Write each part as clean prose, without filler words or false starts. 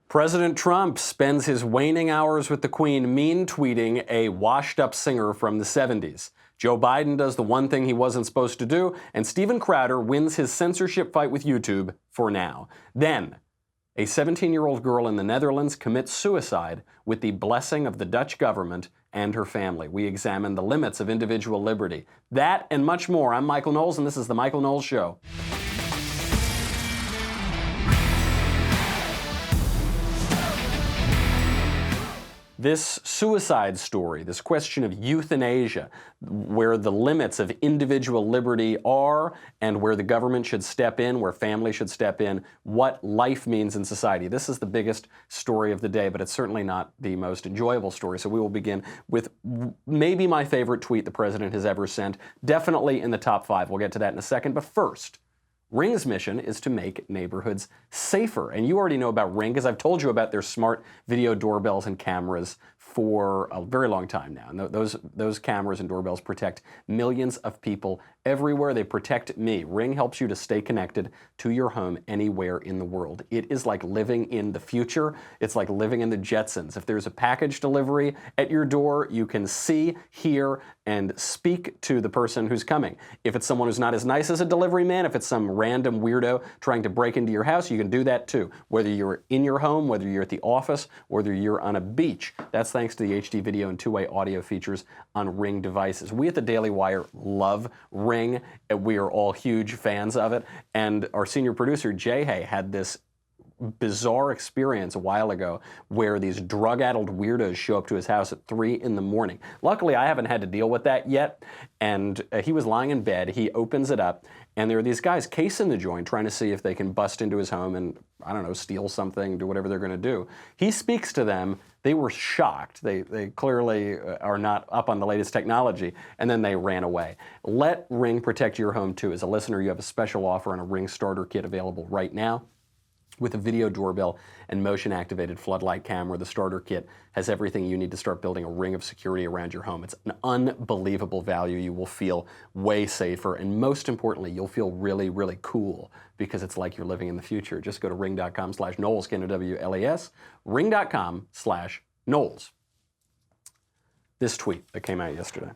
President Trump spends his waning hours with the Queen mean tweeting a washed-up singer from the 70s. Joe Biden does the one thing he wasn't supposed to do, and Steven Crowder wins his censorship fight with YouTube for now. Then, a 17-year-old girl in the Netherlands commits suicide with the blessing of the Dutch government and her family. We examine the limits of individual liberty. That and much more. I'm Michael Knowles, and this is The Michael Knowles Show. This suicide story, this question of euthanasia, where the limits of individual liberty are and where the government should step in, where family should step in, what life means in society. This is the biggest story of the day, but it's certainly not the most enjoyable story. So we will begin with maybe my favorite tweet the president has ever sent, definitely in the top 5. We'll get to that in a second, but first, Ring's mission is to make neighborhoods safer. And you already know about Ring because I've told you about their smart video doorbells and cameras for a very long time now. And those cameras and doorbells protect millions of people everywhere. They protect me. Ring helps you to stay connected to your home anywhere in the world. It is like living in the future. It's like living in the Jetsons. If there's a package delivery at your door, you can see, hear, and speak to the person who's coming. If it's someone who's not as nice as a delivery man, if it's some random weirdo trying to break into your house, you can do that too. Whether you're in your home, whether you're at the office, whether you're on a beach. That's thanks to the HD video and two-way audio features on Ring devices. We at the Daily Wire love Ring. We are all huge fans of it. And our senior producer, Jay Hay, had this bizarre experience a while ago where these drug-addled weirdos show up to his house at 3 in the morning. Luckily, I haven't had to deal with that yet. And he was lying in bed. He opens it up, and there are these guys casing the joint trying to see if they can bust into his home and, I don't know, steal something, do whatever they're going to do. He speaks to them. They were shocked. They clearly are not up on the latest technology, and then they ran away. Let Ring protect your home, too. As a listener, you have a special offer on a Ring starter kit available right now. With a video doorbell and motion-activated floodlight camera, the starter kit has everything you need to start building a ring of security around your home. It's an unbelievable value. You will feel way safer, and most importantly, you'll feel really, really cool because it's like you're living in the future. Just go to ring.com/Knowles, Knowles, ring.com/Knowles. This tweet that came out yesterday.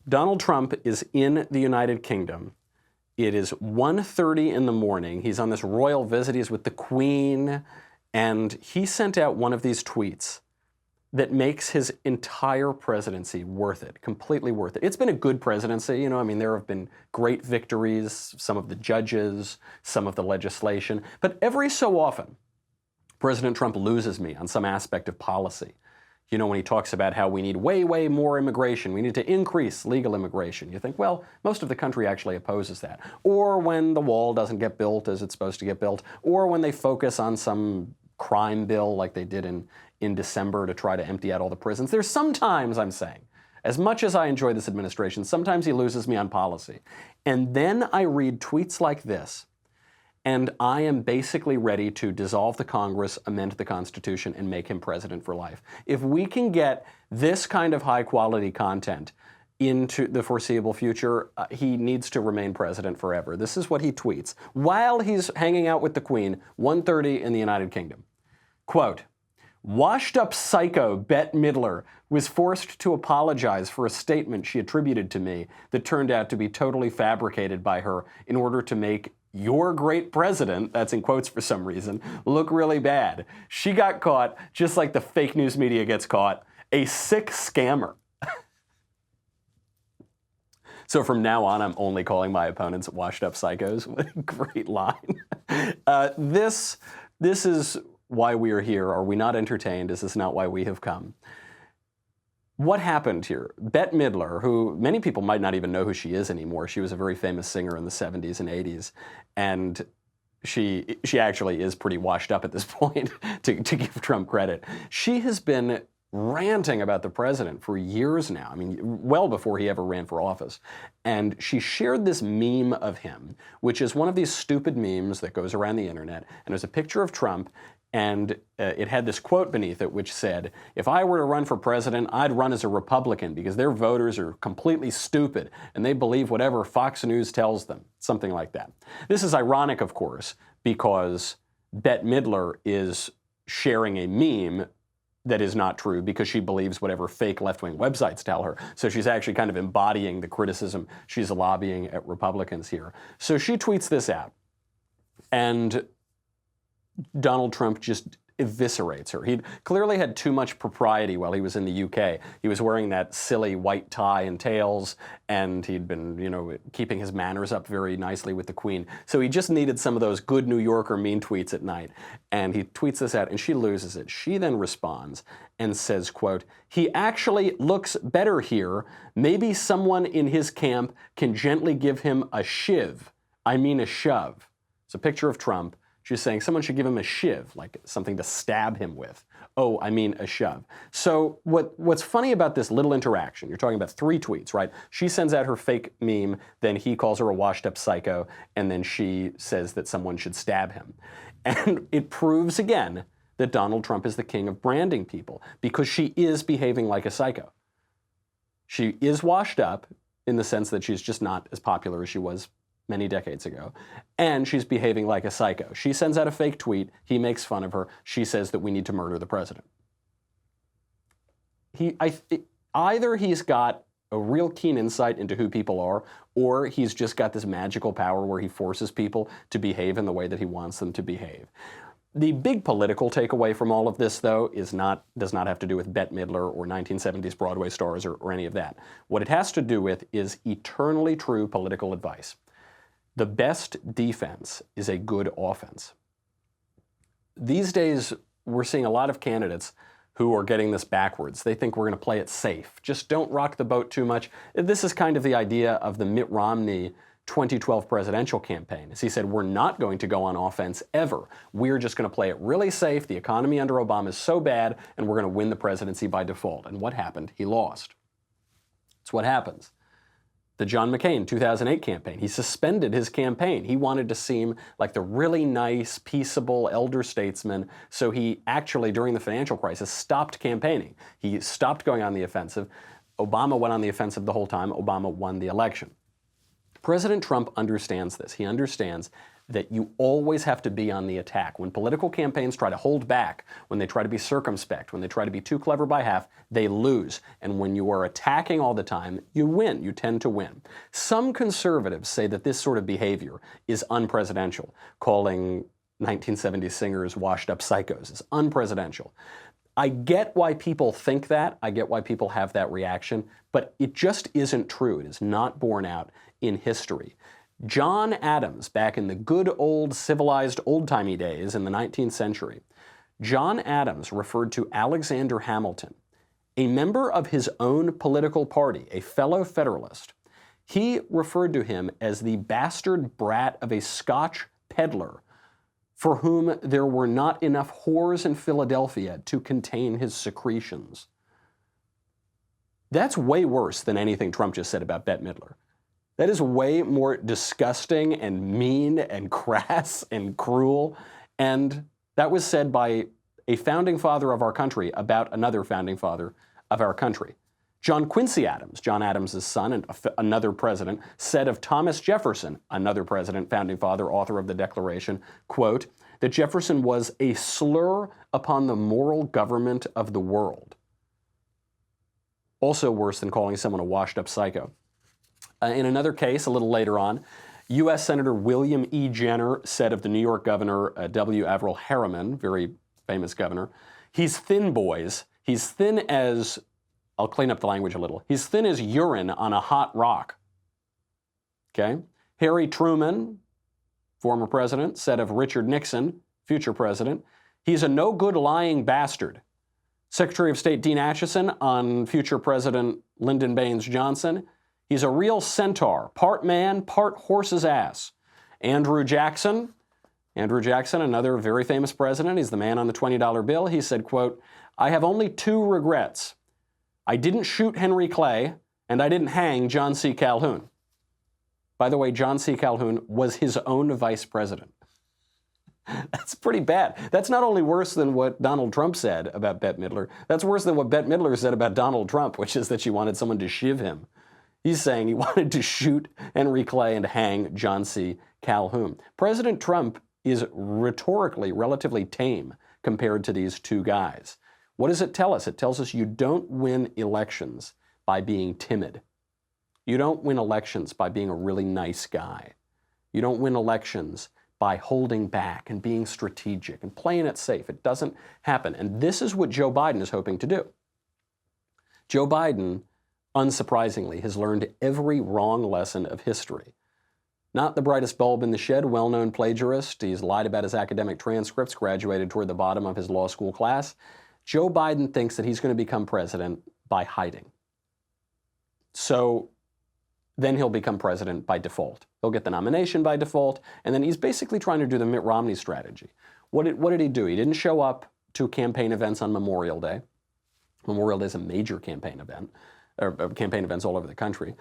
Donald Trump is in the United Kingdom. It is 1:30 in the morning. He's on this royal visit. He's with the Queen. And he sent out one of these tweets that makes his entire presidency worth it, completely worth it. It's been a good presidency. You know, I mean, there have been great victories, some of the judges, some of the legislation. But every so often, President Trump loses me on some aspect of policy. You know, when he talks about how we need way, way more immigration, we need to increase legal immigration. You think, well, most of the country actually opposes that. Or when the wall doesn't get built as it's supposed to get built. Or when they focus on some crime bill like they did in December to try to empty out all the prisons. There's sometimes, I'm saying, as much as I enjoy this administration, sometimes he loses me on policy. And then I read tweets like this, and I am basically ready to dissolve the Congress, amend the Constitution, and make him president for life. If we can get this kind of high-quality content into the foreseeable future, he needs to remain president forever. This is what he tweets while he's hanging out with the Queen, 1:30 in the United Kingdom. Quote, "Washed-up psycho Bette Midler was forced to apologize for a statement she attributed to me that turned out to be totally fabricated by her in order to make your great president," that's in quotes for some reason, "look really bad. She got caught just like the fake news media gets caught. A sick scammer." So from now on, I'm only calling my opponents washed-up psychos. What a great line. This is why we are here. Are we not entertained? Is this not why we have come? What happened here? Bette Midler, who many people might not even know who she is anymore. She was a very famous singer in the 70s and 80s. And she actually is pretty washed up at this point, to give Trump credit. She has been ranting about the president for years now. I mean, well before he ever ran for office. And she shared this meme of him, which is one of these stupid memes that goes around the internet. And there's a picture of Trump, and it had this quote beneath it which said, "If I were to run for president, I'd run as a Republican because their voters are completely stupid and they believe whatever Fox News tells them." Something like that. This is ironic, of course, because Bette Midler is sharing a meme that is not true because she believes whatever fake left-wing websites tell her. So she's actually kind of embodying the criticism she's lobbying at Republicans here. So she tweets this out, and Donald Trump just eviscerates her. He clearly had too much propriety while he was in the UK. He was wearing that silly white tie and tails, and he'd been, keeping his manners up very nicely with the Queen. So he just needed some of those good New Yorker mean tweets at night. And he tweets this out, and she loses it. She then responds and says, quote, "He actually looks better here. Maybe someone in his camp can gently give him a shiv. I mean a shove." It's a picture of Trump. She's saying someone should give him a shiv, like something to stab him with. Oh, I mean a shove. So what's funny about this little interaction, you're talking about 3 tweets, right? She sends out her fake meme, then he calls her a washed-up psycho, and then she says that someone should stab him. And it proves again that Donald Trump is the king of branding people, because she is behaving like a psycho. She is washed up in the sense that she's just not as popular as she was many decades ago, and she's behaving like a psycho. She sends out a fake tweet, he makes fun of her, she says that we need to murder the president. Either he's got a real keen insight into who people are, or he's just got this magical power where he forces people to behave in the way that he wants them to behave. The big political takeaway from all of this, though, does not have to do with Bette Midler or 1970s Broadway stars or any of that. What it has to do with is eternally true political advice. The best defense is a good offense. These days, we're seeing a lot of candidates who are getting this backwards. They think we're going to play it safe. Just don't rock the boat too much. This is kind of the idea of the Mitt Romney 2012 presidential campaign. As he said, we're not going to go on offense ever. We're just going to play it really safe. The economy under Obama is so bad, and we're going to win the presidency by default. And what happened? He lost. It's what happens. The John McCain 2008 campaign, he suspended his campaign. He wanted to seem like the really nice, peaceable elder statesman, so he actually, during the financial crisis, stopped campaigning. He stopped going on the offensive. Obama went on the offensive the whole time. Obama won the election. President Trump understands this. He understands that you always have to be on the attack. When political campaigns try to hold back, when they try to be circumspect, when they try to be too clever by half, they lose. And when you are attacking all the time, you win. You tend to win. Some conservatives say that this sort of behavior is unpresidential, calling 1970s singers washed-up psychos. It's unpresidential. I get why people think that. I get why people have that reaction, but it just isn't true. It is not borne out in history. John Adams, back in the good old civilized old-timey days in the 19th century, John Adams referred to Alexander Hamilton, a member of his own political party, a fellow Federalist. He referred to him as the bastard brat of a Scotch peddler for whom there were not enough whores in Philadelphia to contain his secretions. That's way worse than anything Trump just said about Bette Midler. That is way more disgusting and mean and crass and cruel. And that was said by a founding father of our country about another founding father of our country. John Quincy Adams, John Adams' son and another president, said of Thomas Jefferson, another president, founding father, author of the Declaration, quote, that Jefferson was a slur upon the moral government of the world. Also worse than calling someone a washed-up psycho. In another case, a little later on, U.S. Senator William E. Jenner said of the New York governor, W. Averell Harriman, very famous governor, he's thin, boys. He's thin as, I'll clean up the language a little, he's thin as urine on a hot rock. Okay? Harry Truman, former president, said of Richard Nixon, future president, he's a no-good lying bastard. Secretary of State Dean Acheson on future President Lyndon Baines Johnson, he's a real centaur, part man, part horse's ass. Andrew Jackson, another very famous president, he's the man on the $20 bill, he said, quote, I have only 2 regrets. I didn't shoot Henry Clay, and I didn't hang John C. Calhoun. By the way, John C. Calhoun was his own vice president. That's pretty bad. That's not only worse than what Donald Trump said about Bette Midler, that's worse than what Bette Midler said about Donald Trump, which is that she wanted someone to shiv him. He's saying he wanted to shoot Henry Clay and hang John C. Calhoun. President Trump is rhetorically relatively tame compared to these two guys. What does it tell us? It tells us you don't win elections by being timid. You don't win elections by being a really nice guy. You don't win elections by holding back and being strategic and playing it safe. It doesn't happen. And this is what Joe Biden is hoping to do. Joe Biden, unsurprisingly, has learned every wrong lesson of history. Not the brightest bulb in the shed, well-known plagiarist. He's lied about his academic transcripts, graduated toward the bottom of his law school class. Joe Biden thinks that he's going to become president by hiding. So then he'll become president by default. He'll get the nomination by default, and then he's basically trying to do the Mitt Romney strategy. What did he do? He didn't show up to campaign events on Memorial Day. Memorial Day is a major campaign event, or campaign events all over the country.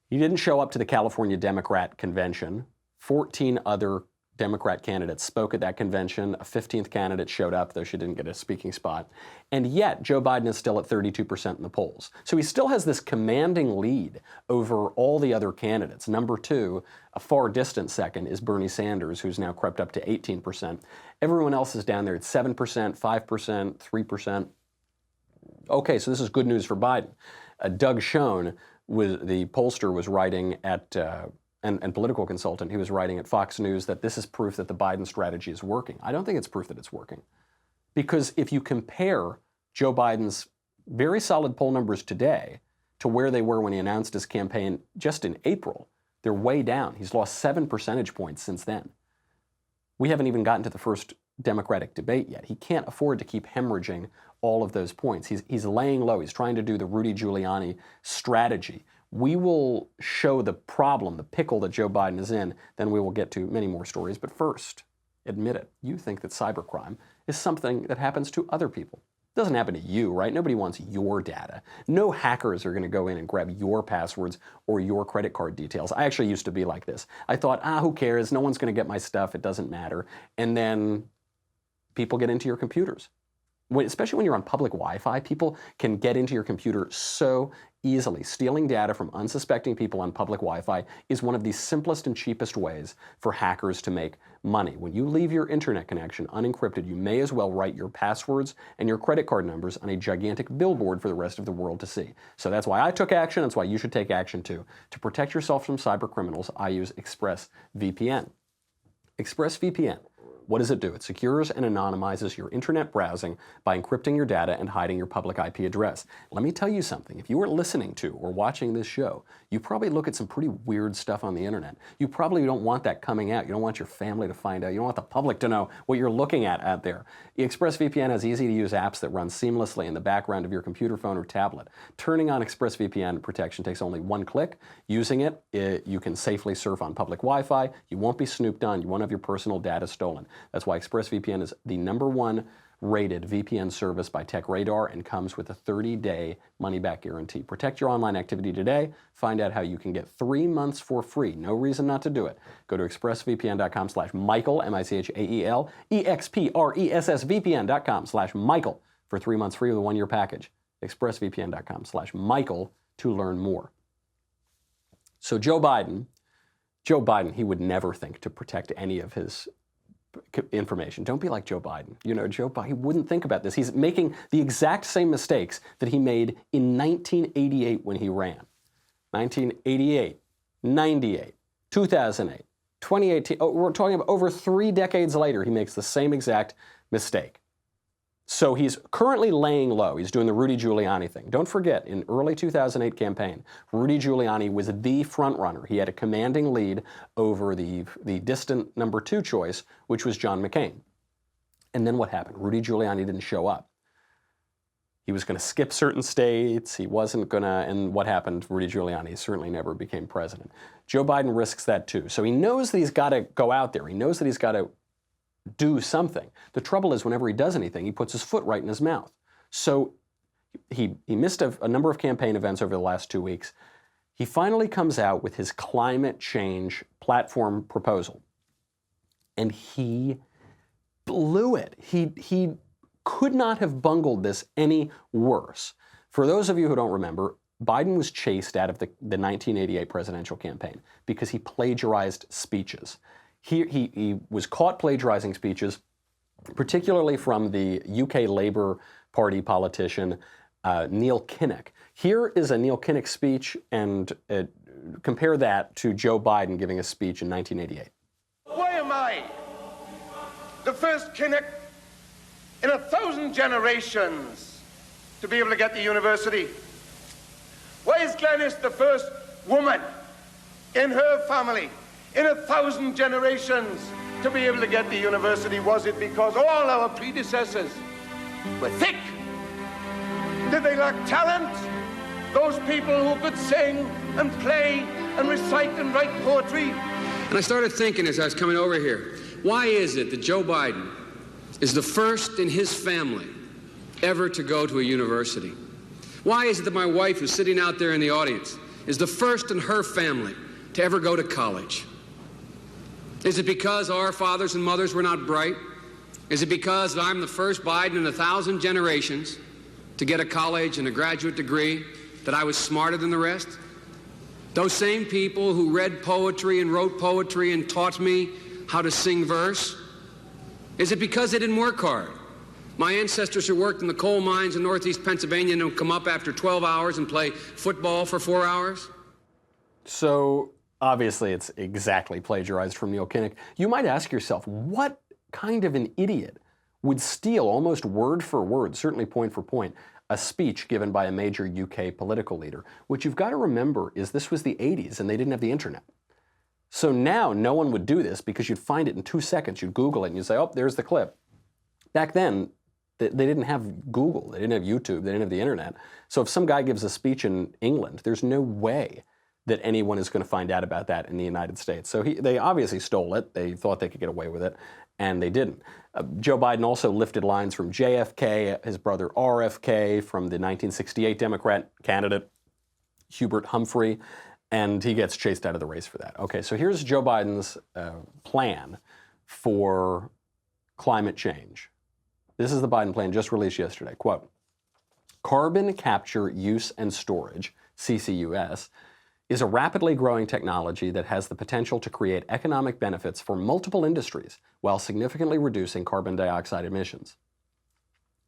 He didn't show up to the California Democrat Convention. 14 other Democrat candidates spoke at that convention. A 15th candidate showed up, though she didn't get a speaking spot. And yet, Joe Biden is still at 32% in the polls. So he still has this commanding lead over all the other candidates. Number two, a far distant second, is Bernie Sanders, who's now crept up to 18%. Everyone else is down there at 7%, 5%, 3%. Okay, so this is good news for Biden. Doug Schoen, the pollster, was writing at and political consultant, he was writing at Fox News that this is proof that the Biden strategy is working. I don't think it's proof that it's working. Because if you compare Joe Biden's very solid poll numbers today to where they were when he announced his campaign just in April, they're way down. He's lost 7 percentage points since then. We haven't even gotten to the first Democratic debate yet. He can't afford to keep hemorrhaging all of those points. He's laying low. He's trying to do the Rudy Giuliani strategy. We will show the problem, the pickle that Joe Biden is in, then we will get to many more stories. But first, admit it, you think that cybercrime is something that happens to other people. It doesn't happen to you, right? Nobody wants your data. No hackers are going to go in and grab your passwords or your credit card details. I actually used to be like this. I thought, who cares? No one's going to get my stuff. It doesn't matter. And then people get into your computers. Especially when you're on public Wi-Fi, people can get into your computer so easily. Stealing data from unsuspecting people on public Wi-Fi is one of the simplest and cheapest ways for hackers to make money. When you leave your internet connection unencrypted, you may as well write your passwords and your credit card numbers on a gigantic billboard for the rest of the world to see. So that's why I took action. That's why you should take action too. To protect yourself from cyber criminals, I use ExpressVPN. ExpressVPN. What does it do? It secures and anonymizes your internet browsing by encrypting your data and hiding your public IP address. Let me tell you something. If you are listening to or watching this show, you probably look at some pretty weird stuff on the internet. You probably don't want that coming out. You don't want your family to find out. You don't want the public to know what you're looking at out there. ExpressVPN has easy-to-use apps that run seamlessly in the background of your computer, phone, or tablet. Turning on ExpressVPN protection takes only one click. Using it, you can safely surf on public Wi-Fi. You won't be snooped on. You won't have your personal data stolen. That's why ExpressVPN is the #1 rated VPN service by TechRadar and comes with a 30-day money-back guarantee. Protect your online activity today. Find out how you can get 3 months for free. No reason not to do it. Go to expressvpn.com/Michael, M-I-C-H-A-E-L, expressvpn.com/Michael for 3 months free with a 1-year package. expressvpn.com/Michael to learn more. So Joe Biden, he would never think to protect any of his information. Don't be like Joe Biden. You know, Joe Biden, he wouldn't think about this. He's making the exact same mistakes that he made in 1988 when he ran. 1988, 98, 2008, 2018. Oh, we're talking about over 3 decades later, he makes the same exact mistake. So he's currently laying low. He's doing the Rudy Giuliani thing. Don't forget, in early 2008 campaign, Rudy Giuliani was the front runner. He had a commanding lead over the distant #2 choice, which was John McCain. And then what happened? Rudy Giuliani didn't show up. He was going to skip certain states. He wasn't going to, and what happened? Rudy Giuliani certainly never became president. Joe Biden risks that too. So he knows that he's got to go out there. He knows that he's got to do something. The trouble is, whenever he does anything, he puts his foot right in his mouth. So he missed a number of campaign events over the last 2 weeks. He finally comes out with his climate change platform proposal. And he blew it. He could not have bungled this any worse. For those of you who don't remember, Biden was chased out of the 1988 presidential campaign because he plagiarized speeches. He was caught plagiarizing speeches, particularly from the UK Labour Party politician Neil Kinnock. Here is a Neil Kinnock speech, and compare that to Joe Biden giving a speech in 1988. Why am I the first Kinnock in 1,000 generations to be able to get to university? Why is Glenys the first woman in her family in 1,000 generations to be able to get to university? Was it because all our predecessors were thick? Did they lack talent? Those people who could sing and play and recite and write poetry? And I started thinking as I was coming over here, why is it that Joe Biden is the first in his family ever to go to a university? Why is it that my wife, who's sitting out there in the audience, is the first in her family to ever go to college? Is it because our fathers and mothers were not bright? Is it because I'm the first Biden in 1,000 generations to get a college and a graduate degree that I was smarter than the rest? Those same people who read poetry and wrote poetry and taught me how to sing verse? Is it because they didn't work hard? My ancestors who worked in the coal mines in northeast Pennsylvania and would come up after 12 hours and play football for 4 hours? So obviously it's exactly plagiarized from Neil Kinnock. You might ask yourself, what kind of an idiot would steal almost word for word, certainly point for point, a speech given by a major UK political leader? What you've got to remember is this was the 80s and they didn't have the internet. So now no one would do this because you'd find it in 2 seconds. You'd Google it and you'd say, oh, there's the clip. Back then, they didn't have Google, they didn't have YouTube, they didn't have the internet. So if some guy gives a speech in England, there's no way that anyone is going to find out about that in the United States. So they obviously stole it. They thought they could get away with it, and they didn't. Joe Biden also lifted lines from JFK, his brother RFK, from the 1968 Democrat candidate Hubert Humphrey, and he gets chased out of the race for that. Okay, so here's Joe Biden's plan for climate change. This is the Biden plan just released yesterday. Quote, carbon capture, use, and storage, CCUS, is a rapidly growing technology that has the potential to create economic benefits for multiple industries while significantly reducing carbon dioxide emissions.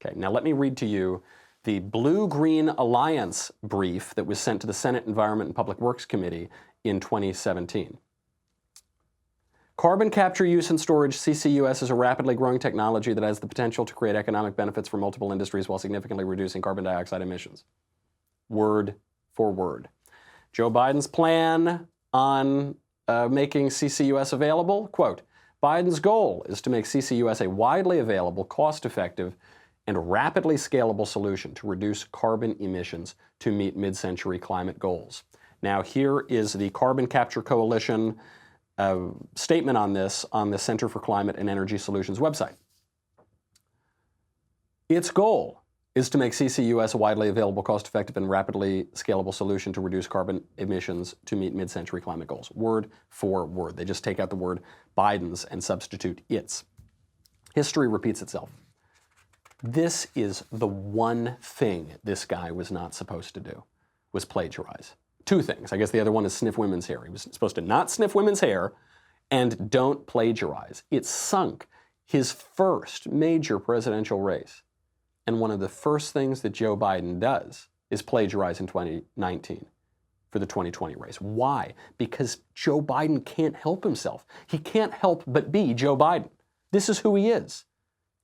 Okay, now let me read to you the Blue-Green Alliance brief that was sent to the Senate Environment and Public Works Committee in 2017. Carbon capture, use, and storage, CCUS, is a rapidly growing technology that has the potential to create economic benefits for multiple industries while significantly reducing carbon dioxide emissions. Word for word. Joe Biden's plan on making CCUS available, quote, Biden's goal is to make CCUS a widely available, cost-effective, and rapidly scalable solution to reduce carbon emissions to meet mid-century climate goals. Now, here is the Carbon Capture Coalition statement on this on the Center for Climate and Energy Solutions website. Its goal is to make CCUS a widely available, cost-effective, and rapidly scalable solution to reduce carbon emissions to meet mid-century climate goals. Word for word. They just take out the word Biden's and substitute its. History repeats itself. This is the one thing this guy was not supposed to do, was plagiarize. 2 things. I guess the other one is sniff women's hair. He was supposed to not sniff women's hair and don't plagiarize. It sunk his first major presidential race. And one of the first things that Joe Biden does is plagiarize in 2019 for the 2020 race. Why? Because Joe Biden can't help himself. He can't help but be Joe Biden. This is who he is.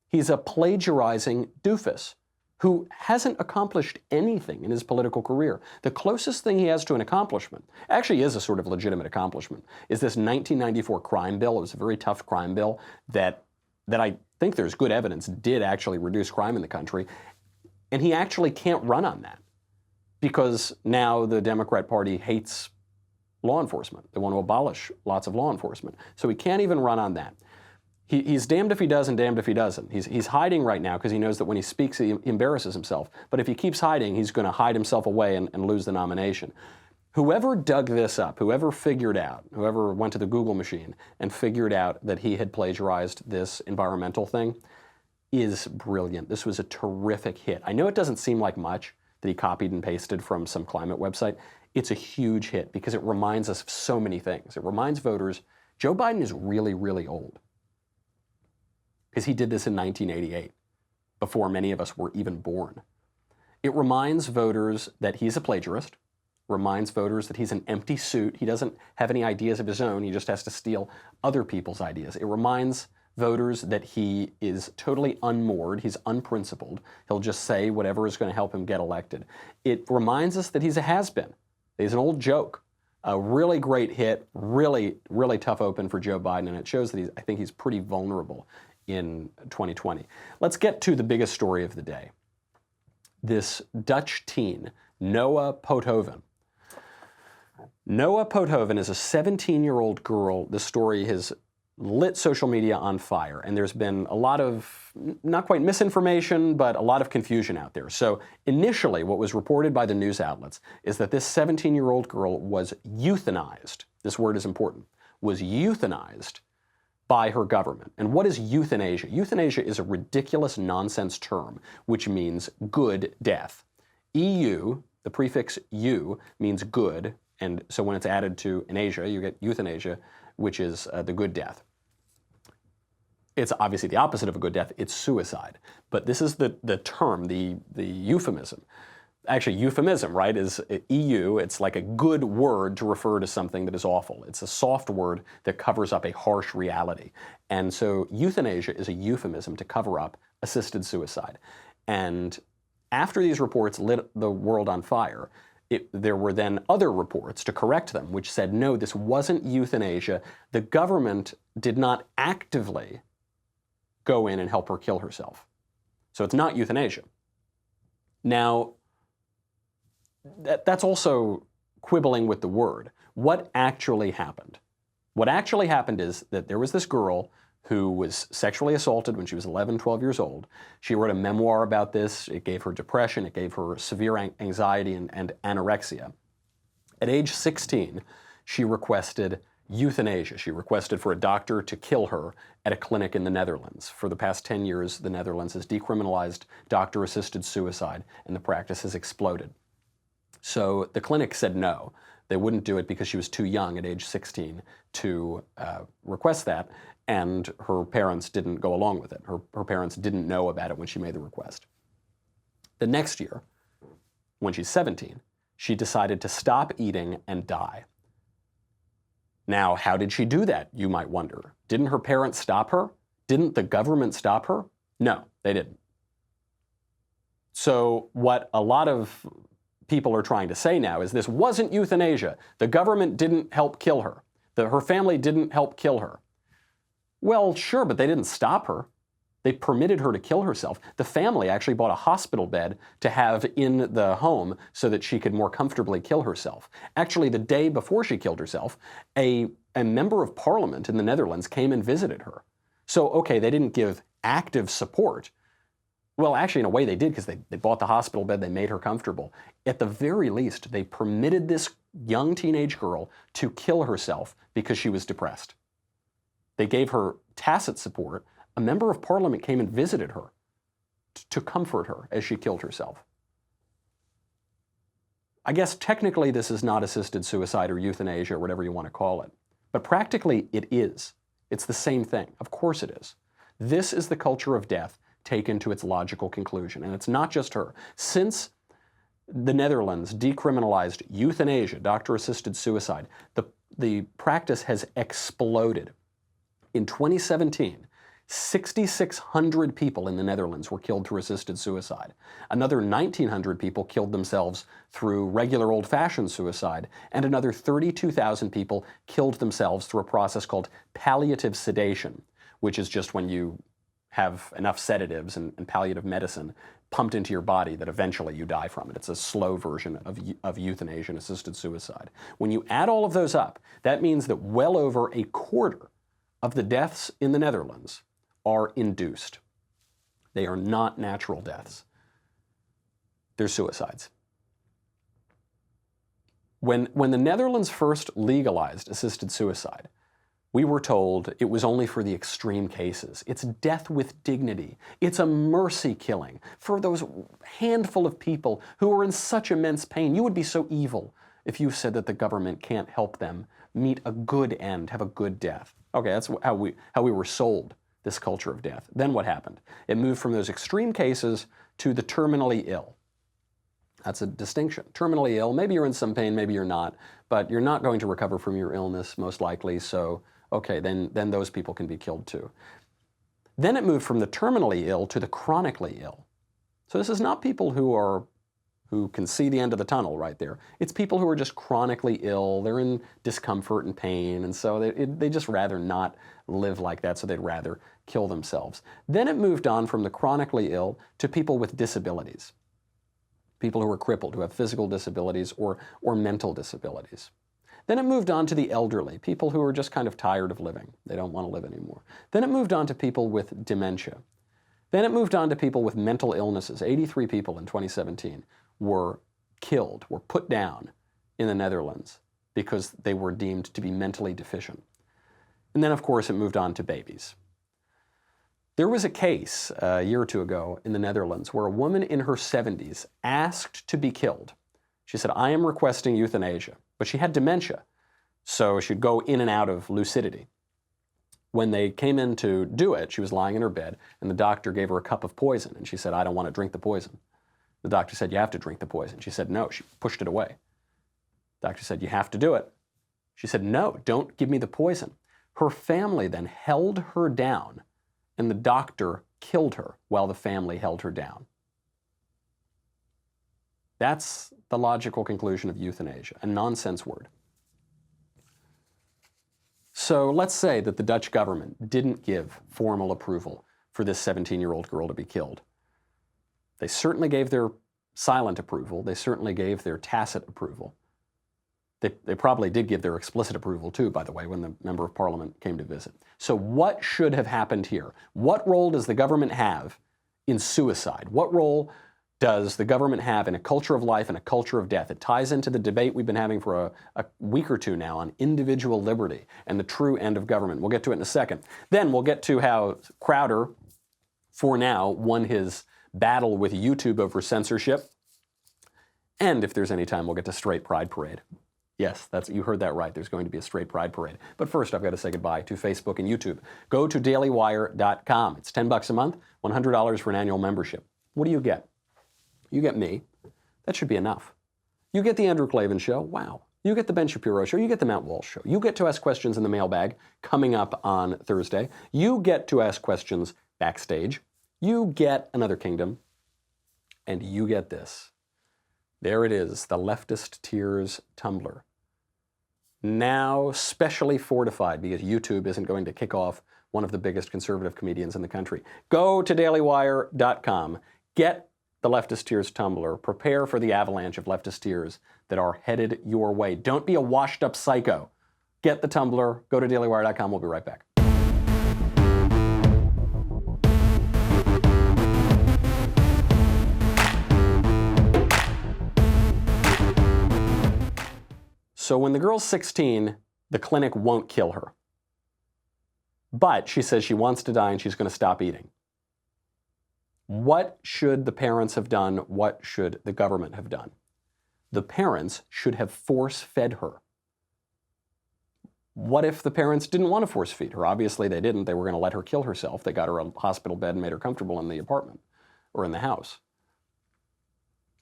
He's a plagiarizing doofus who hasn't accomplished anything in his political career. The closest thing he has to an accomplishment, actually is a sort of legitimate accomplishment, is this 1994 crime bill. It was a very tough crime bill that I think there's good evidence did actually reduce crime in the country. And he actually can't run on that because now the Democrat Party hates law enforcement. They want to abolish lots of law enforcement. So he can't even run on that. He's damned if he does and damned if he doesn't. He's hiding right now because he knows that when he speaks, he embarrasses himself. But if he keeps hiding, he's going to hide himself away and lose the nomination. Whoever dug this up, whoever went to the Google machine and figured out that he had plagiarized this environmental thing is brilliant. This was a terrific hit. I know it doesn't seem like much that he copied and pasted from some climate website. It's a huge hit because it reminds us of so many things. It reminds voters Joe Biden is really, really old because he did this in 1988, before many of us were even born. It reminds voters that he's a plagiarist, reminds voters that he's an empty suit. He doesn't have any ideas of his own. He just has to steal other people's ideas. It reminds voters that he is totally unmoored. He's unprincipled. He'll just say whatever is going to help him get elected. It reminds us that he's a has-been. He's an old joke. A really great hit, really, really tough open for Joe Biden, and it shows that I think he's pretty vulnerable in 2020. Let's get to the biggest story of the day. This Dutch teen, Noah Pothoven. Noah Pothoven is a 17-year-old girl. This story has lit social media on fire, and there's been a lot of, not quite misinformation, but a lot of confusion out there. So initially, what was reported by the news outlets is that this 17-year-old girl was euthanized. This word is important. Was euthanized by her government. And what is euthanasia? Euthanasia is a ridiculous nonsense term, which means good death. EU, the prefix eu, means good, and so when it's added to anasia, you get euthanasia, which is the good death. It's obviously the opposite of a good death. It's suicide. But this is the term, the euphemism. Actually, euphemism, right, is EU. It's like a good word to refer to something that is awful. It's a soft word that covers up a harsh reality. And so euthanasia is a euphemism to cover up assisted suicide. And after these reports lit the world on fire, there were then other reports to correct them, which said, no, this wasn't euthanasia. The government did not actively go in and help her kill herself. So it's not euthanasia. Now, that's also quibbling with the word. What actually happened? What actually happened is that there was this girl who was sexually assaulted when she was 11, 12 years old. She wrote a memoir about this. It gave her depression. It gave her severe anxiety and anorexia. At age 16, she requested euthanasia. She requested for a doctor to kill her at a clinic in the Netherlands. For the past 10 years, the Netherlands has decriminalized doctor-assisted suicide, and the practice has exploded. So the clinic said no. They wouldn't do it because she was too young at age 16 to request that, and her parents didn't go along with it. Her parents didn't know about it when she made the request. The next year, when she's 17, she decided to stop eating and die. Now, how did she do that, you might wonder? Didn't her parents stop her? Didn't the government stop her? No, they didn't. So what a lot of people are trying to say now is this wasn't euthanasia. The government didn't help kill her. Her family didn't help kill her. Well, sure, but they didn't stop her. They permitted her to kill herself. The family actually bought a hospital bed to have in the home so that she could more comfortably kill herself. Actually, the day before she killed herself, a member of parliament in the Netherlands came and visited her. So, okay, they didn't give active support. Well, actually, in a way they did, because they bought the hospital bed, they made her comfortable. At the very least, they permitted this young teenage girl to kill herself because she was depressed. They gave her tacit support. A member of parliament came and visited her to comfort her as she killed herself. I guess technically this is not assisted suicide or euthanasia or whatever you want to call it, but practically it is. It's the same thing. Of course it is. This is the culture of death taken to its logical conclusion, and it's not just her. Since the Netherlands decriminalized euthanasia, doctor-assisted suicide, the practice has exploded. In 2017, 6,600 people in the Netherlands were killed through assisted suicide. Another 1,900 people killed themselves through regular old-fashioned suicide, and another 32,000 people killed themselves through a process called palliative sedation, which is just when you have enough sedatives and palliative medicine pumped into your body that eventually you die from it. It's a slow version of euthanasia and assisted suicide. When you add all of those up, that means that well over a quarter of the deaths in the Netherlands are induced. They are not natural deaths. They're suicides. When the Netherlands first legalized assisted suicide, we were told it was only for the extreme cases. It's death with dignity. It's a mercy killing for those handful of people who are in such immense pain. You would be so evil if you said that the government can't help them meet a good end, have a good death. Okay, that's how we were sold this culture of death. Then what happened? It moved from those extreme cases to the terminally ill. That's a distinction. Terminally ill, maybe you're in some pain, maybe you're not, but you're not going to recover from your illness most likely, so okay, then those people can be killed too. Then it moved from the terminally ill to the chronically ill. So this is not people who can see the end of the tunnel right there. It's people who are just chronically ill, they're in discomfort and pain, and so they just rather not live like that, so they'd rather kill themselves. Then it moved on from the chronically ill to people with disabilities. People who are crippled, who have physical disabilities or mental disabilities. Then it moved on to the elderly, people who are just kind of tired of living. They don't want to live anymore. Then it moved on to people with dementia. Then it moved on to people with mental illnesses. 83 people in 2017 were killed, were put down in the Netherlands because they were deemed to be mentally deficient. And then, of course, it moved on to babies. There was a case a year or two ago in the Netherlands where a woman in her 70s asked to be killed. She said, I am requesting euthanasia. But she had dementia, so she'd go in and out of lucidity. When they came in to do it, she was lying in her bed, and the doctor gave her a cup of poison, and she said, I don't want to drink the poison. The doctor said, you have to drink the poison. She said, no. She pushed it away. The doctor said, you have to do it. She said, no, don't give me the poison. Her family then held her down, and the doctor killed her while the family held her down. That's the logical conclusion of euthanasia, a nonsense word. So let's say that the Dutch government didn't give formal approval for this 17-year-old girl to be killed. They certainly gave their silent approval. They certainly gave their tacit approval. They probably did give their explicit approval too, by the way, when the member of parliament came to visit. So what should have happened here? What role does the government have in suicide? What role does the government have in a culture of life and a culture of death? It ties into the debate we've been having for a week or two now on individual liberty and the true end of government. We'll get to it in a second. Then we'll get to how Crowder, for now, won his battle with YouTube over censorship. And if there's any time, we'll get to straight pride parade. Yes, you heard that right. There's going to be a straight pride parade. But first, I've got to say goodbye to Facebook and YouTube. Go to dailywire.com. It's $10 a month, $100 for an annual membership. What do you get? You get me. That should be enough. You get the Andrew Klavan Show. Wow. You get the Ben Shapiro Show. You get the Matt Walsh Show. You get to ask questions in the mailbag coming up on Thursday. You get to ask questions backstage. You get Another Kingdom. And you get this. There it is, the Leftist Tears Tumblr. Now specially fortified because YouTube isn't going to kick off one of the biggest conservative comedians in the country. Go to dailywire.com. Get the Leftist Tears Tumblr. Prepare for the avalanche of leftist tears that are headed your way. Don't be a washed-up psycho. Get the Tumblr. Go to dailywire.com. We'll be right back. So when the girl's 16, the clinic won't kill her. But she says she wants to die and she's going to stop eating. What should the parents have done? What should the government have done? The parents should have force-fed her. What if the parents didn't want to force-feed her? Obviously they didn't. They were going to let her kill herself. They got her a hospital bed and made her comfortable in the apartment or in the house.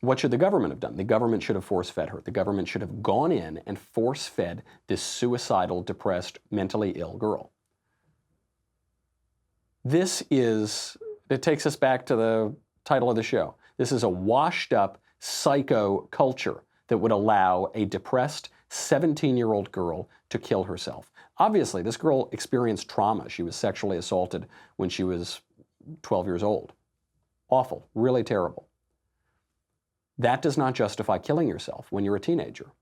What should the government have done? The government should have force-fed her. The government should have gone in and force-fed this suicidal, depressed, mentally ill girl. It takes us back to the title of the show. This is a washed-up psycho culture that would allow a depressed 17-year-old girl to kill herself. Obviously, this girl experienced trauma. She was sexually assaulted when she was 12 years old. Awful, really terrible. That does not justify killing yourself when you're a teenager.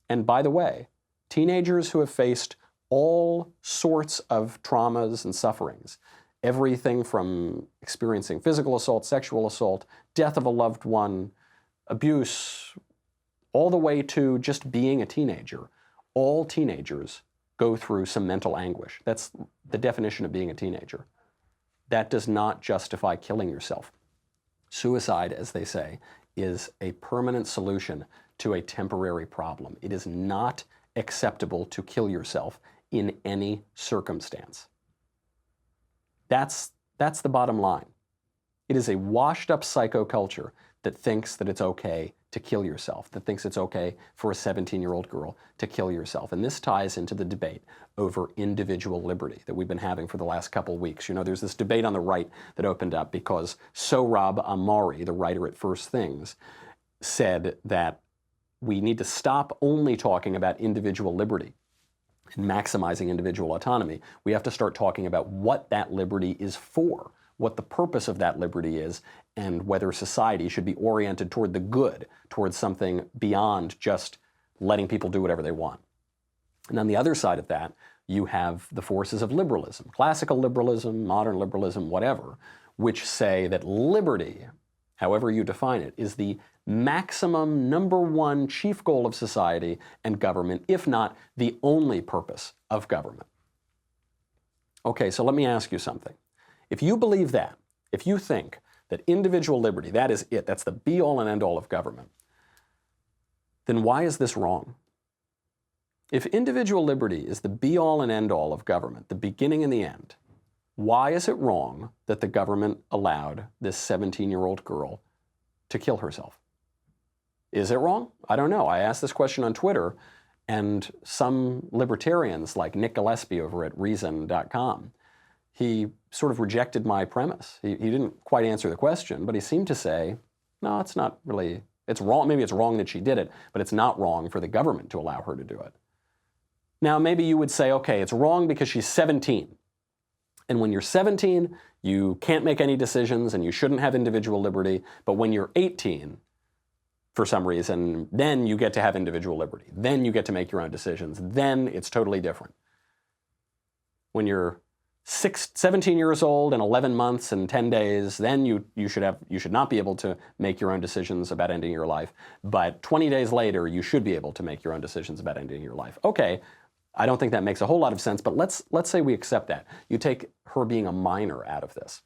And by the way, teenagers who have faced all sorts of traumas and sufferings, everything from experiencing physical assault, sexual assault, death of a loved one, abuse, all the way to just being a teenager, all teenagers go through some mental anguish. That's the definition of being a teenager. That does not justify killing yourself. Suicide, as they say, is a permanent solution to a temporary problem. It is not acceptable to kill yourself in any circumstance. That's the bottom line. It is a washed-up psychoculture that thinks that it's okay to kill yourself, that thinks it's okay for a 17-year-old girl to kill yourself. And this ties into the debate over individual liberty that we've been having for the last couple weeks. You know, there's this debate on the right that opened up because Sohrab Ahmari, the writer at First Things, said that we need to stop only talking about individual liberty and maximizing individual autonomy. We have to start talking about what that liberty is for, what the purpose of that liberty is, and whether society should be oriented toward the good, towards something beyond just letting people do whatever they want. And on the other side of that, you have the forces of liberalism, classical liberalism, modern liberalism, whatever, which say that liberty, however you define it, is the maximum number one chief goal of society and government, if not the only purpose of government. Okay, so let me ask you something. If you believe that, if you think that individual liberty, that is it, that's the be-all and end-all of government, then why is this wrong? If individual liberty is the be-all and end-all of government, the beginning and the end, why is it wrong that the government allowed this 17-year-old girl to kill herself? Is it wrong? I don't know. I asked this question on Twitter, and some libertarians like Nick Gillespie over at Reason.com, he sort of rejected my premise. He didn't quite answer the question, but he seemed to say, no, it's not really, it's wrong. Maybe it's wrong that she did it, but it's not wrong for the government to allow her to do it. Now, maybe you would say, okay, it's wrong because she's 17. And when you're 17, you can't make any decisions and you shouldn't have individual liberty. But when you're 18, for some reason, then you get to have individual liberty. Then you get to make your own decisions. Then it's totally different. When you're 17 years old and 11 months and 10 days, then you should not be able to make your own decisions about ending your life. But 20 days later, you should be able to make your own decisions about ending your life. Okay, I don't think that makes a whole lot of sense, but let's say we accept that. You take her being a minor out of this.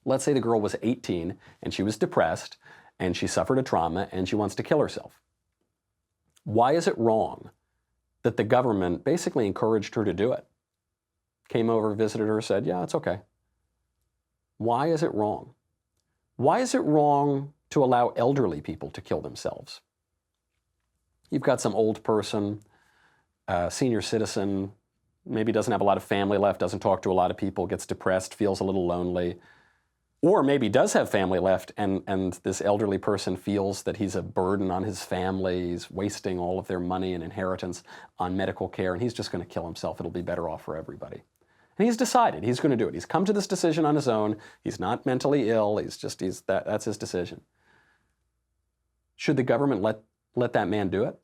Let's say the girl was 18 and she was depressed and she suffered a trauma and she wants to kill herself. Why is it wrong that the government basically encouraged her to do it? Came over, visited her, said, yeah, it's okay. Why is it wrong? Why is it wrong to allow elderly people to kill themselves? You've got some old person, senior citizen, maybe doesn't have a lot of family left, doesn't talk to a lot of people, gets depressed, feels a little lonely, or maybe does have family left and this elderly person feels that he's a burden on his family, he's wasting all of their money and inheritance on medical care, and he's just going to kill himself. It'll be better off for everybody. And he's decided he's going to do it. He's come to this decision on his own. He's not mentally ill. That's his decision. Should the government let that man do it?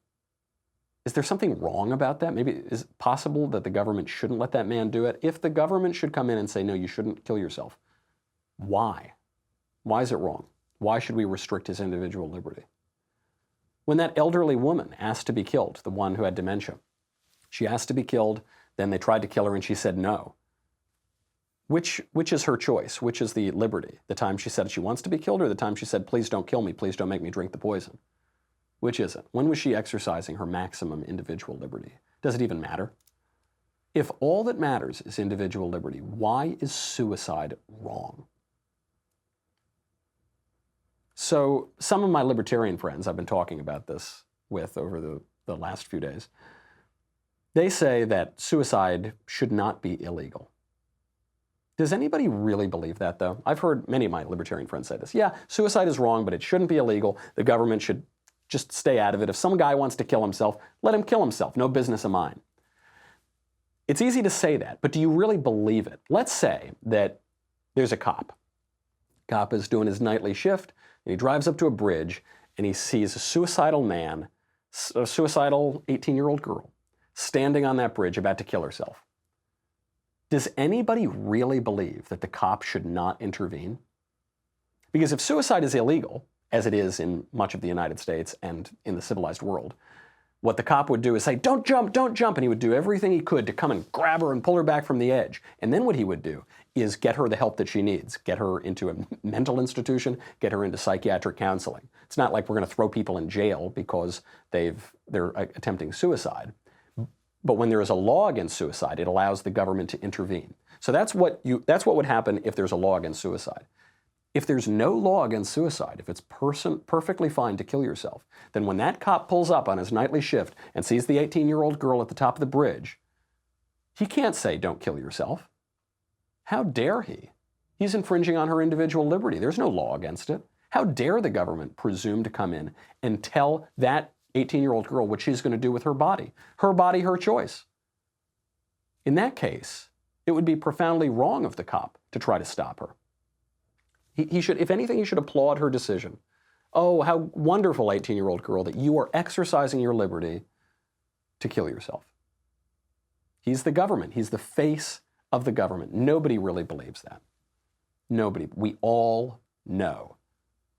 Is there something wrong about that? Maybe is it possible that the government shouldn't let that man do it? If the government should come in and say, no, you shouldn't kill yourself, why? Why is it wrong? Why should we restrict his individual liberty? When that elderly woman asked to be killed, the one who had dementia, she asked to be killed, then they tried to kill her and she said no. Which is her choice? Which is the liberty? The time she said she wants to be killed or the time she said, please don't kill me, please don't make me drink the poison? Which is it? When was she exercising her maximum individual liberty? Does it even matter? If all that matters is individual liberty, why is suicide wrong? So some of my libertarian friends I've been talking about this with over the last few days, they say that suicide should not be illegal. Does anybody really believe that, though? I've heard many of my libertarian friends say this. Yeah, suicide is wrong, but it shouldn't be illegal. The government should just stay out of it. If some guy wants to kill himself, let him kill himself. No business of mine. It's easy to say that, but do you really believe it? Let's say that there's a cop. Cop is doing his nightly shift, and he drives up to a bridge, and he sees a suicidal man, a suicidal 18-year-old girl, standing on that bridge about to kill herself. Does anybody really believe that the cop should not intervene? Because if suicide is illegal, as it is in much of the United States and in the civilized world, what the cop would do is say, don't jump, and he would do everything he could to come and grab her and pull her back from the edge. And then what he would do is get her the help that she needs, get her into a mental institution, get her into psychiatric counseling. It's not like we're going to throw people in jail because they're attempting suicide. But when there is a law against suicide, it allows the government to intervene. So that's what would happen if there's a law against suicide. If there's no law against suicide, if it's perfectly fine to kill yourself, then when that cop pulls up on his nightly shift and sees the 18-year-old girl at the top of the bridge, he can't say, "Don't kill yourself." How dare he? He's infringing on her individual liberty. There's no law against it. How dare the government presume to come in and tell that 18-year-old girl what she's going to do with her body, her choice? In that case, it would be profoundly wrong of the cop to try to stop her. He should, if anything, he should applaud her decision. Oh, how wonderful, 18-year-old girl, that you are exercising your liberty to kill yourself. He's the government. He's the face of the government. Nobody really believes that. Nobody. We all know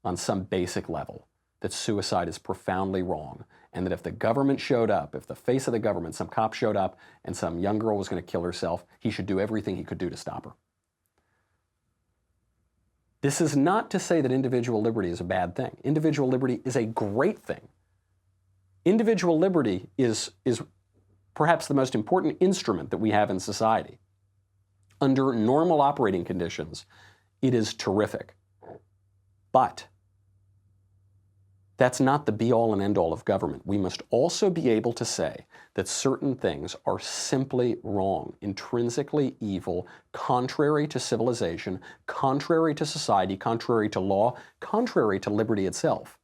on some basic level that suicide is profoundly wrong, and that if the government showed up, if the face of the government, some cop showed up and some young girl was going to kill herself, he should do everything he could do to stop her. This is not to say that individual liberty is a bad thing. Individual liberty is a great thing. Individual liberty is perhaps the most important instrument that we have in society. Under normal operating conditions, it is terrific. But that's not the be-all and end-all of government. We must also be able to say that certain things are simply wrong, intrinsically evil, contrary to civilization, contrary to society, contrary to law, contrary to liberty itself.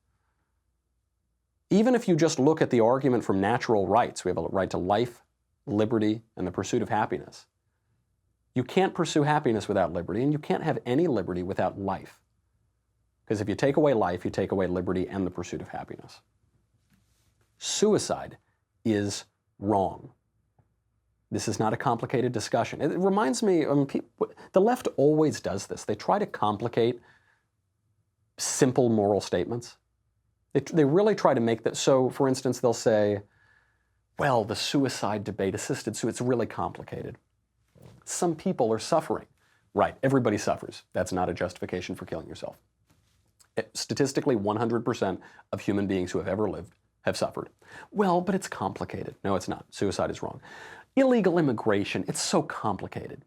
Even if you just look at the argument from natural rights, we have a right to life, liberty, and the pursuit of happiness. You can't pursue happiness without liberty, and you can't have any liberty without life. Because if you take away life, you take away liberty and the pursuit of happiness. Suicide is wrong. This is not a complicated discussion. It reminds me, the left always does this. They try to complicate simple moral statements. They really try to make that. So, for instance, they'll say, well, the suicide debate, assisted suicide, it's really complicated. Some people are suffering. Right, everybody suffers. That's not a justification for killing yourself. Statistically, 100% of human beings who have ever lived have suffered. Well, but it's complicated. No, it's not. Suicide is wrong. Illegal immigration, it's so complicated.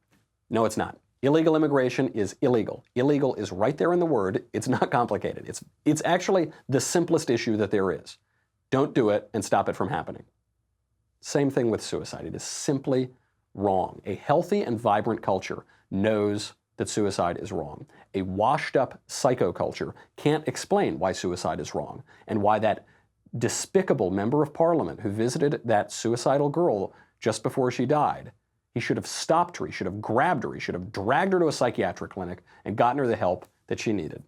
No, it's not. Illegal immigration is illegal. Illegal is right there in the word. It's not complicated. It's actually the simplest issue that there is. Don't do it and stop it from happening. Same thing with suicide. It is simply wrong. A healthy and vibrant culture knows that suicide is wrong. A washed-up psychoculture can't explain why suicide is wrong and why that despicable member of parliament who visited that suicidal girl just before she died, he should have stopped her, he should have grabbed her, he should have dragged her to a psychiatric clinic and gotten her the help that she needed.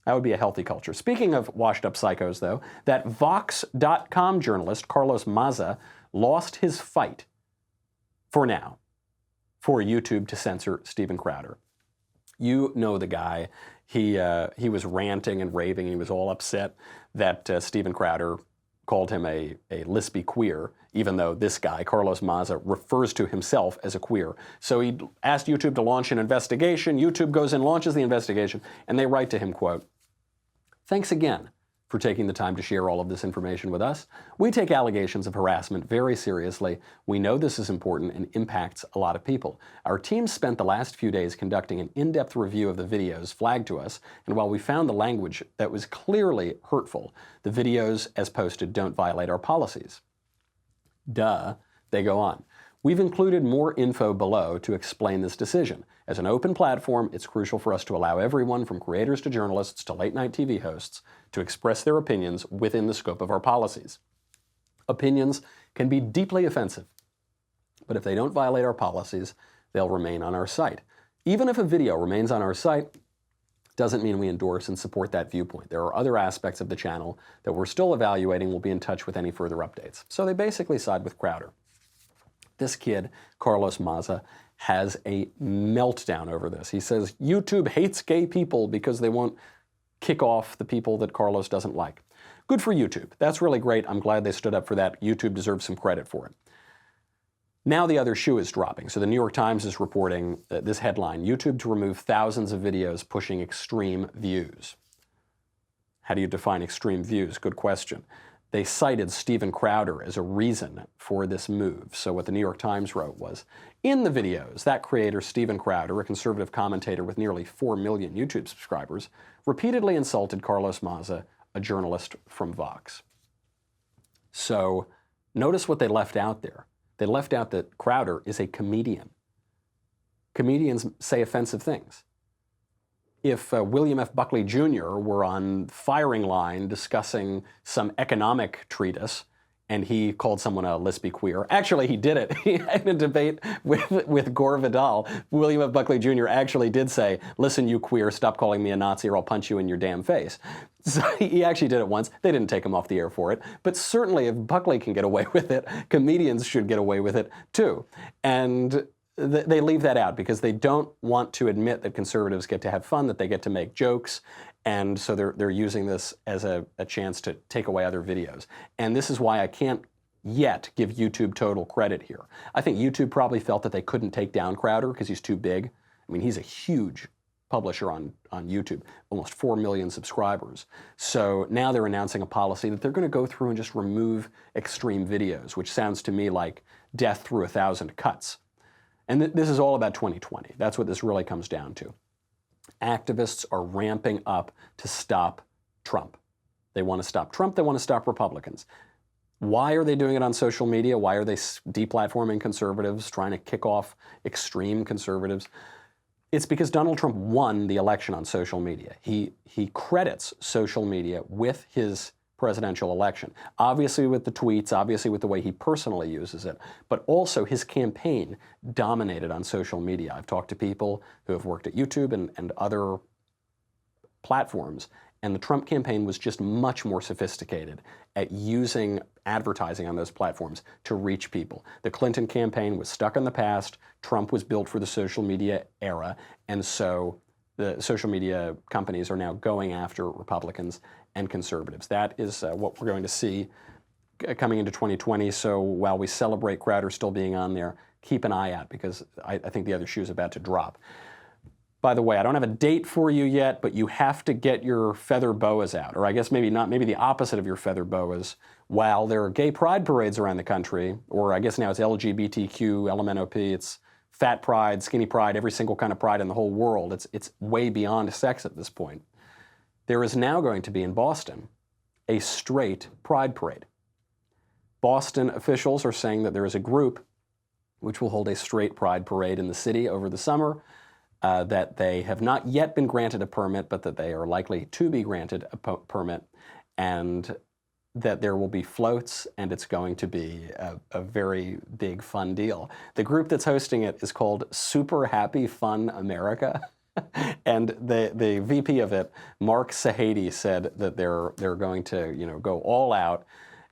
That would be a healthy culture. Speaking of washed-up psychos, though, that Vox.com journalist, Carlos Maza, lost his fight, for now, for YouTube to censor Steven Crowder. You know the guy. He was ranting and raving. He was all upset that Steven Crowder called him a lispy queer, even though this guy, Carlos Maza, refers to himself as a queer. So he asked YouTube to launch an investigation. YouTube goes and launches the investigation, and they write to him, quote, "Thanks again for taking the time to share all of this information with us. We take allegations of harassment very seriously. We know this is important and impacts a lot of people. Our team spent the last few days conducting an in-depth review of the videos flagged to us, and while we found the language that was clearly hurtful, the videos as posted don't violate our policies." Duh, they go on. "We've included more info below to explain this decision. As an open platform, it's crucial for us to allow everyone from creators to journalists to late-night TV hosts to express their opinions within the scope of our policies. Opinions can be deeply offensive, but if they don't violate our policies, they'll remain on our site. Even if a video remains on our site, doesn't mean we endorse and support that viewpoint. There are other aspects of the channel that we're still evaluating. We'll be in touch with any further updates." So they basically side with Crowder. This kid, Carlos Maza, has a meltdown over this. He says YouTube hates gay people because they won't kick off the people that Carlos doesn't like. Good for YouTube. That's really great. I'm glad they stood up for that. YouTube deserves some credit for it. Now the other shoe is dropping. So the New York Times is reporting this headline, YouTube to remove thousands of videos pushing extreme views. How do you define extreme views? Good question. They cited Steven Crowder as a reason for this move. So what the New York Times wrote was, in the videos, that creator, Steven Crowder, a conservative commentator with nearly 4 million YouTube subscribers, repeatedly insulted Carlos Maza, a journalist from Vox. So notice what they left out there. They left out that Crowder is a comedian. Comedians say offensive things. If William F. Buckley Jr. were on firing line discussing some economic treatise and he called someone a lesbian queer, actually he did it. He had a debate with Gore Vidal. William F. Buckley Jr. actually did say, listen, you queer, stop calling me a Nazi or I'll punch you in your damn face. So he actually did it once. They didn't take him off the air for it. But certainly if Buckley can get away with it, comedians should get away with it too. And they leave that out because they don't want to admit that conservatives get to have fun, that they get to make jokes, and so they're using this as a chance to take away other videos. And this is why I can't yet give YouTube total credit here. I think YouTube probably felt that they couldn't take down Crowder because he's too big. I mean, he's a huge publisher on YouTube, almost 4 million subscribers. So now they're announcing a policy that they're going to go through and just remove extreme videos, which sounds to me like death through 1,000 cuts. And this is all about 2020. That's what this really comes down to. Activists are ramping up to stop Trump. They want to stop Trump. They want to stop Republicans. Why are they doing it on social media? Why are they deplatforming conservatives, trying to kick off extreme conservatives? It's because Donald Trump won the election on social media. He credits social media with his presidential election. Obviously with the tweets, obviously with the way he personally uses it, but also his campaign dominated on social media. I've talked to people who have worked at YouTube and other platforms, and the Trump campaign was just much more sophisticated at using advertising on those platforms to reach people. The Clinton campaign was stuck in the past. Trump was built for the social media era, and so the social media companies are now going after Republicans and conservatives. That is what we're going to see coming into 2020. So while we celebrate Crowder still being on there, keep an eye out because I think the other shoe is about to drop. By the way, I don't have a date for you yet, but you have to get your feather boas out, or I guess maybe not, maybe the opposite of your feather boas. While there are gay pride parades around the country, or I guess now it's LGBTQ, LMNOP, it's fat pride, skinny pride, every single kind of pride in the whole world. It's way beyond sex at this point. There is now going to be in Boston a straight pride parade. Boston officials are saying that there is a group which will hold a straight pride parade in the city over the summer, that they have not yet been granted a permit, but that they are likely to be granted a permit, and that there will be floats, and it's going to be a very big, fun deal. The group that's hosting it is called Super Happy Fun America. And the VP of it, Mark Sahady, said that they're going to go all out.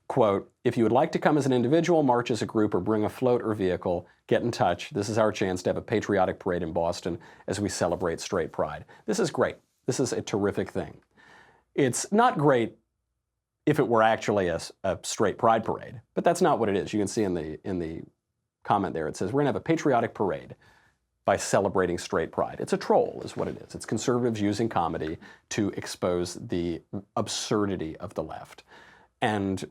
Quote, if you would like to come as an individual, march as a group, or bring a float or vehicle, get in touch. This is our chance to have a patriotic parade in Boston as we celebrate straight pride. This is great. This is a terrific thing. It's not great if it were actually a straight pride parade, but that's not what it is. You can see in the comment there, it says, we're going to have a patriotic parade by celebrating straight pride. It's a troll is what it is. It's conservatives using comedy to expose the absurdity of the left. And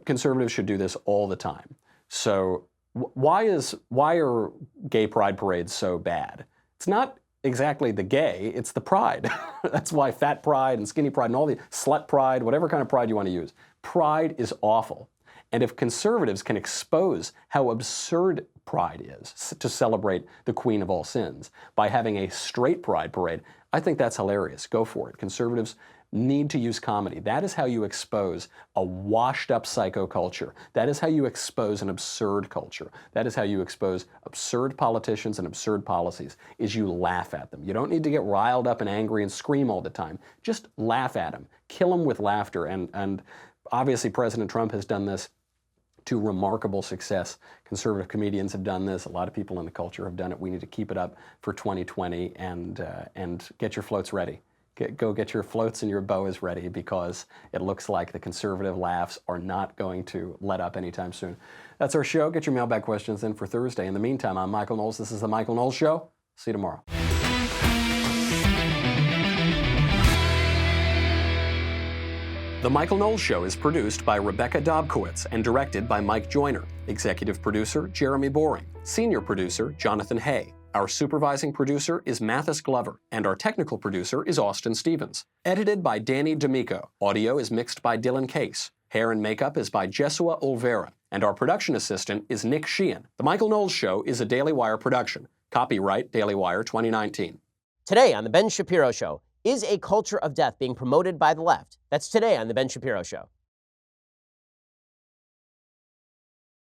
conservatives should do this all the time. So why are gay pride parades so bad? It's not exactly the gay, it's the pride. That's why fat pride and skinny pride and all the slut pride, whatever kind of pride you want to use. Pride is awful. And if conservatives can expose how absurd pride is to celebrate the queen of all sins by having a straight pride parade, I think that's hilarious. Go for it. Conservatives need to use comedy. That is how you expose a washed up psycho culture. That is how you expose an absurd culture. That is how you expose absurd politicians and absurd policies, is you laugh at them. You don't need to get riled up and angry and scream all the time. Just laugh at them. Kill them with laughter. And obviously President Trump has done this to remarkable success. Conservative comedians have done this. A lot of people in the culture have done it. We need to keep it up for 2020 and get your floats ready. Go get your floats and your boas ready, because it looks like the conservative laughs are not going to let up anytime soon. That's our show. Get your mailbag questions in for Thursday. In the meantime, I'm Michael Knowles. This is The Michael Knowles Show. See you tomorrow. The Michael Knowles Show is produced by Rebecca Dobkowitz and directed by Mike Joyner. Executive producer, Jeremy Boring. Senior producer, Jonathan Hay. Our supervising producer is Mathis Glover, and our technical producer is Austin Stevens. Edited by Danny D'Amico. Audio is mixed by Dylan Case. Hair and makeup is by Jesua Olvera. And our production assistant is Nick Sheehan. The Michael Knowles Show is a Daily Wire production. Copyright Daily Wire 2019. Today on The Ben Shapiro Show, is a culture of death being promoted by the left? That's today on The Ben Shapiro Show.